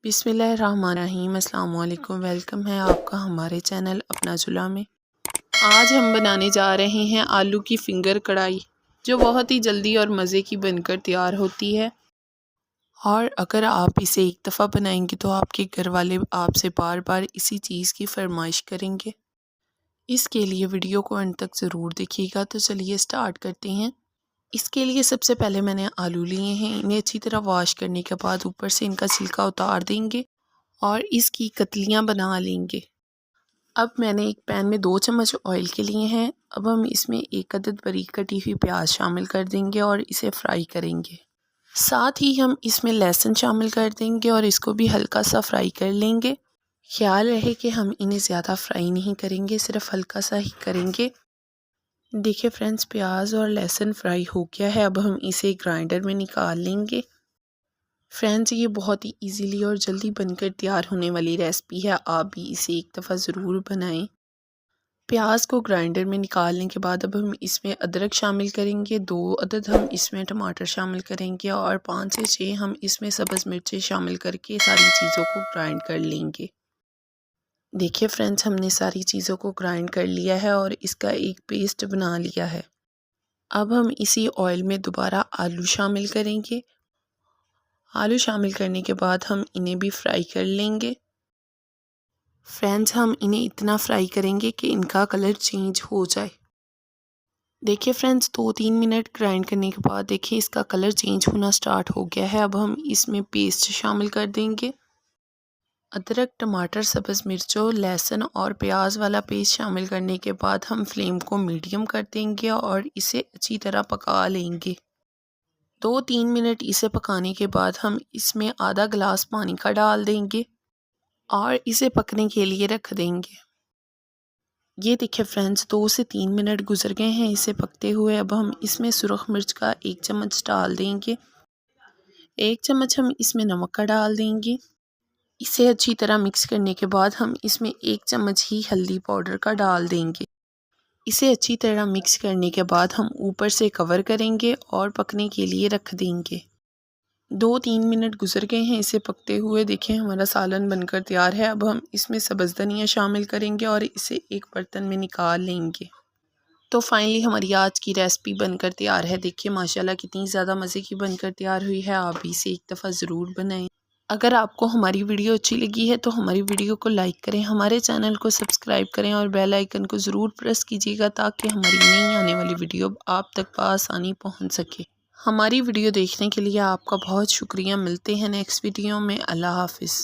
बिस्मिल्लाहिर्रहमानिर्रहीम। अस्सलाम वालेकुम। वेलकम है आपका हमारे चैनल अपना चूल्हा में। आज हम बनाने जा रहे हैं आलू की फिंगर कढ़ाई, जो बहुत ही जल्दी और मज़े की बनकर तैयार होती है। और अगर आप इसे एक दफ़ा बनाएंगे तो आपके घर वाले आपसे बार बार इसी चीज़ की फरमाइश करेंगे। इसके लिए वीडियो को अंत तक ज़रूर देखिएगा। तो चलिए स्टार्ट करते हैं। इसके लिए सबसे पहले मैंने आलू लिए हैं। इन्हें अच्छी तरह वॉश करने के बाद ऊपर से इनका छिलका उतार देंगे और इसकी कतलियाँ बना लेंगे। अब मैंने एक पैन में 2 चम्मच ऑयल के लिए हैं। अब हम इसमें एक अदद बारीक कटी हुई प्याज शामिल कर देंगे और इसे फ्राई करेंगे। साथ ही हम इसमें लहसुन शामिल कर देंगे और इसको भी हल्का सा फ्राई कर लेंगे। ख्याल रहे कि हम इन्हें ज़्यादा फ्राई नहीं करेंगे, सिर्फ हल्का सा ही करेंगे। देखिए फ्रेंड्स, प्याज और लहसुन फ्राई हो गया है। अब हम इसे ग्राइंडर में निकाल लेंगे। फ्रेंड्स, ये बहुत ही इजीली और जल्दी बनकर तैयार होने वाली रेसिपी है। आप भी इसे एक दफ़ा ज़रूर बनाएं। प्याज को ग्राइंडर में निकालने के बाद अब हम इसमें अदरक शामिल करेंगे। 2 अदद हम इसमें टमाटर शामिल करेंगे और 5 से 6 हम इसमें सब्ज़ मिर्चें शामिल करके सारी चीज़ों को ग्राइंड कर लेंगे। देखिए फ्रेंड्स, हमने सारी चीज़ों को ग्राइंड कर लिया है और इसका एक पेस्ट बना लिया है। अब हम इसी ऑयल में दोबारा आलू शामिल करेंगे। आलू शामिल करने के बाद हम इन्हें भी फ्राई कर लेंगे। फ्रेंड्स, हम इन्हें इतना फ्राई करेंगे कि इनका कलर चेंज हो जाए। देखिए फ्रेंड्स, 2-3 मिनट ग्राइंड करने के बाद देखिए इसका कलर चेंज होना स्टार्ट हो गया है। अब हम इसमें पेस्ट शामिल कर देंगे। अदरक, टमाटर, सब्ज़ मिर्चों, लहसुन और प्याज वाला पेस्ट शामिल करने के बाद हम फ्लेम को मीडियम कर देंगे और इसे अच्छी तरह पका लेंगे। 2-3 मिनट इसे पकाने के बाद हम इसमें आधा गिलास पानी का डाल देंगे और इसे पकने के लिए रख देंगे। ये देखिए फ्रेंड्स, 2 से 3 मिनट गुजर गए हैं इसे पकते हुए। अब हम इसमें सुरख मिर्च का 1 चम्मच डाल देंगे। 1 चम्मच हम इसमें नमक का डाल देंगे। इसे अच्छी तरह मिक्स करने के बाद हम इसमें 1 चम्मच ही हल्दी पाउडर का डाल देंगे। इसे अच्छी तरह मिक्स करने के बाद हम ऊपर से कवर करेंगे और पकने के लिए रख देंगे। 2-3 मिनट गुजर गए हैं इसे पकते हुए। देखिए हमारा सालन बनकर तैयार है। अब हम इसमें सब्ज़ धनिया शामिल करेंगे और इसे एक बर्तन में निकाल लेंगे। तो फाइनली हमारी आज की रेसिपी बनकर तैयार है। देखिए माशाल्लाह कितनी ज़्यादा मज़े की बनकर तैयार हुई है। आप भी इसे एक दफ़ा ज़रूर बनाएं। अगर आपको हमारी वीडियो अच्छी लगी है तो हमारी वीडियो को लाइक करें, हमारे चैनल को सब्सक्राइब करें और बेल आइकन को ज़रूर प्रेस कीजिएगा ताकि हमारी नई आने वाली वीडियो आप तक आसानी पहुंच सके। हमारी वीडियो देखने के लिए आपका बहुत शुक्रिया। मिलते हैं नेक्स्ट वीडियो में। अल्लाह हाफिज़।